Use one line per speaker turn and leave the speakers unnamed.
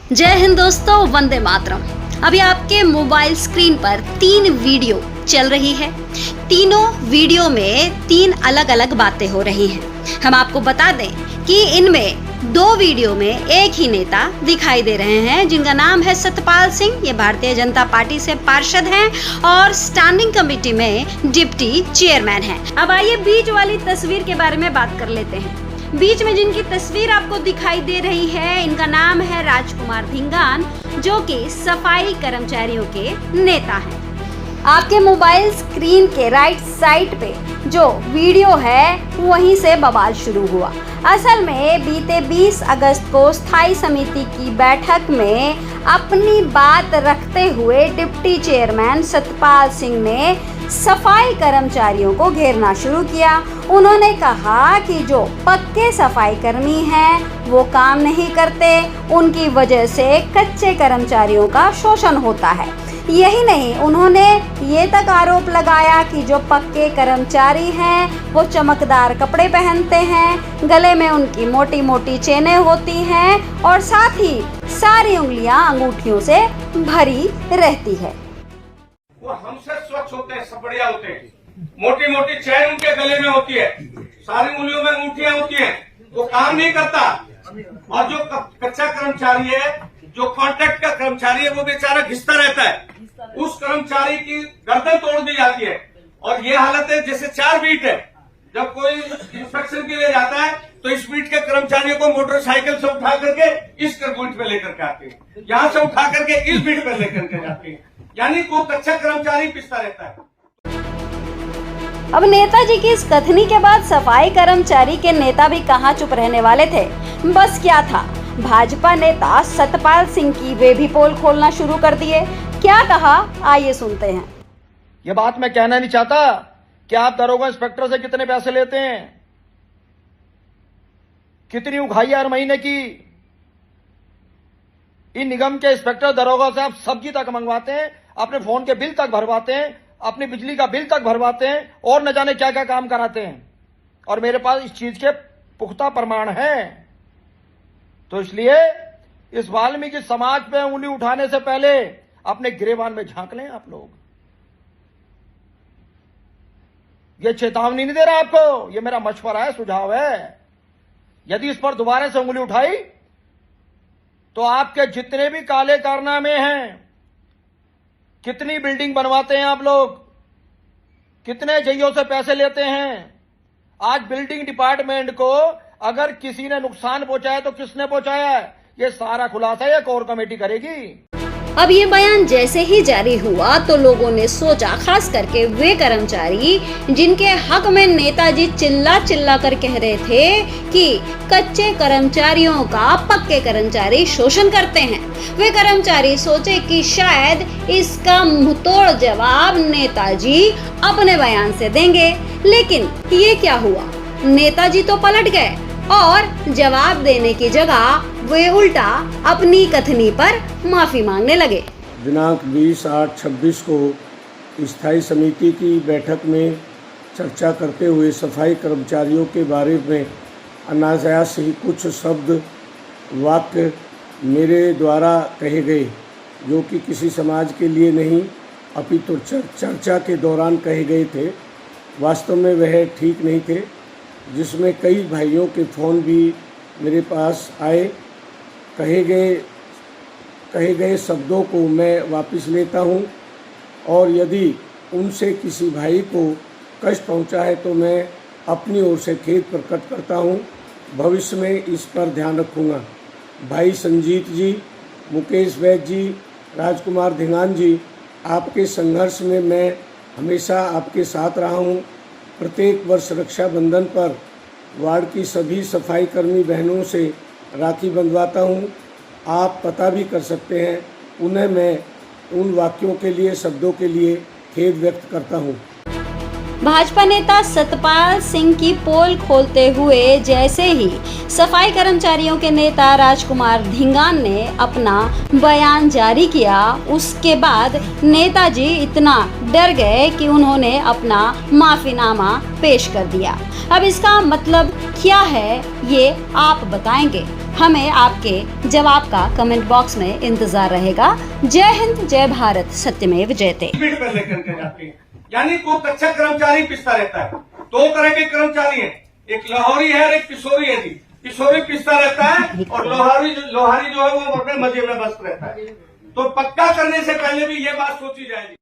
जय हिंद दोस्तों, वंदे मातरम। अभी आपके मोबाइल स्क्रीन पर 3 वीडियो चल रही है। तीनों वीडियो में 3 अलग अलग बातें हो रही हैं। हम आपको बता दें कि इनमें 2 वीडियो में एक ही नेता दिखाई दे रहे हैं, जिनका नाम है सतपाल सिंह। ये भारतीय जनता पार्टी से पार्षद हैं और स्टैंडिंग कमेटी में डिप्टी चेयरमैन हैं। अब आइए बीच वाली तस्वीर के बारे में बात कर लेते हैं। बीच में जिनकी तस्वीर आपको दिखाई दे रही है, इनका नाम है राजकुमार धिंगान, जो कि सफाई कर्मचारियों के नेता हैं। आपके मोबाइल स्क्रीन के राइट साइड पे जो वीडियो है, वहीं से बवाल शुरू हुआ। असल में बीते 20 अगस्त को स्थायी समिति की बैठक में अपनी बात रखते हुए डिप्टी चेयरमैन सतपाल सिंह ने सफाई कर्मचारियों को घेरना शुरू किया। उन्होंने कहा कि जो पक्के सफाई कर्मी हैं वो काम नहीं करते, उनकी वजह से कच्चे कर्मचारियों का शोषण होता है। यही नहीं, उन्होंने ये तक आरोप लगाया कि जो पक्के कर्मचारी हैं वो चमकदार कपड़े पहनते हैं, गले में उनकी मोटी मोटी चेनें होती हैं और साथ ही सारी उंगलियां अंगूठियों से भरी रहती है।
वो हमसे स्वच्छ होते हैं, सब बढ़िया होते हैं। मोटी मोटी चैन उनके गले में होती है, सारी उंगलियों में अंगूठियां होती हैं। वो काम नहीं करता। और जो कच्चा कर्मचारी है, जो कॉन्ट्रैक्ट का कर्मचारी है, वो बेचारा घिसता रहता है। उस कर्मचारी की गर्दन तोड़ दी जाती है। और ये हालत है जैसे 4 बीट है। जब कोई इंस्पेक्शन के लिए जाता है तो इस बीट के कर्मचारियों को मोटरसाइकिल से उठा करके इस बीट पे लेकर के आते हैं, यहाँ से उठा करके इस बीट पे लेकर के जाते हैं। यानी वो कच्चा कर्मचारी पिसता रहता है।
अब नेताजी की इस कथनी के बाद सफाई कर्मचारी के नेता भी कहां चुप रहने वाले थे। बस क्या था, भाजपा नेता सतपाल सिंह की वे भी पोल खोलना शुरू कर दिए। क्या कहा, आइए सुनते हैं।
ये बात मैं कहना नहीं चाहता कि आप दरोगा इंस्पेक्टर से कितने पैसे लेते हैं, कितनी उगाही हर महीने की। इन निगम के इंस्पेक्टर दरोगा से आप सब्जी तक मंगवाते हैं, अपने फोन के बिल तक भरवाते हैं, अपनी बिजली का बिल तक भरवाते हैं और न जाने क्या क्या काम कराते हैं। और मेरे पास इस चीज के पुख्ता प्रमाण हैं। तो इसलिए इस वाल्मीकि समाज पे उंगली उठाने से पहले अपने गिरेबान में झांक लें आप लोग। ये चेतावनी नहीं दे रहा आपको, ये मेरा मशवरा है, सुझाव है। यदि इस पर दोबारा से उंगली उठाई तो आपके जितने भी काले कारनामे हैं, कितनी बिल्डिंग बनवाते हैं आप लोग, कितने जइयों से पैसे लेते हैं, आज बिल्डिंग डिपार्टमेंट को अगर किसी ने नुकसान पहुंचाया तो किसने पहुंचाया है, ये सारा खुलासा ये कोर कमेटी करेगी।
अब ये बयान जैसे ही जारी हुआ तो लोगों ने सोचा, खास करके वे कर्मचारी जिनके हक में नेताजी चिल्ला चिल्ला कर कह रहे थे कि कच्चे कर्मचारियों का पक्के कर्मचारी शोषण करते हैं, वे कर्मचारी सोचे कि शायद इसका मुंहतोड़ जवाब नेताजी अपने बयान से देंगे। लेकिन ये क्या हुआ, नेताजी तो पलट गए और जवाब देने की जगह वे उल्टा अपनी कथनी पर माफी मांगने लगे।
दिनांक 20/8/26 को स्थायी समिति की बैठक में चर्चा करते हुए सफाई कर्मचारियों के बारे में अनायास ही कुछ शब्द वाक्य मेरे द्वारा कहे गए, जो कि किसी समाज के लिए नहीं अपितु चर्चा के दौरान कहे गए थे। वास्तव में वह ठीक नहीं थे, जिसमें कई भाइयों के फ़ोन भी मेरे पास आए। कहे गए शब्दों को मैं वापस लेता हूं, और यदि उनसे किसी भाई को कष्ट पहुंचा है तो मैं अपनी ओर से खेद प्रकट करता हूं। भविष्य में इस पर ध्यान रखूंगा। भाई संजीत जी, मुकेश वैद्य जी, राजकुमार धिंगान जी, आपके संघर्ष में मैं हमेशा आपके साथ रहा हूं। प्रत्येक वर्ष रक्षाबंधन पर वार्ड की सभी सफाई कर्मी बहनों से राखी बंधवाता हूं। आप पता भी कर सकते हैं। उन्हें मैं उन वाक्यों के लिए, शब्दों के लिए खेद व्यक्त करता हूं।
भाजपा नेता सतपाल सिंह की पोल खोलते हुए जैसे ही सफाई कर्मचारियों के नेता राजकुमार धिंगान ने अपना बयान जारी किया, उसके बाद नेताजी इतना डर गए कि उन्होंने अपना माफीनामा पेश कर दिया। अब इसका मतलब क्या है, ये आप बताएंगे। हमें आपके जवाब का कमेंट बॉक्स में इंतजार रहेगा। जय हिंद, जय भारत, सत्यमेव जयते।
स्पीड पर लेकर के जाती है, यानी कोई कच्चा कर्मचारी पिसता रहता है। दो तरह के कर्मचारी हैं, एक लाहौरी है और एक किशोरी है जी। किशोरी पिसता रहता है और लोहारी जो है वो अपने मजे में व्यस्त रहता है। तो पक्का करने से पहले भी ये बात सोची जाएगी।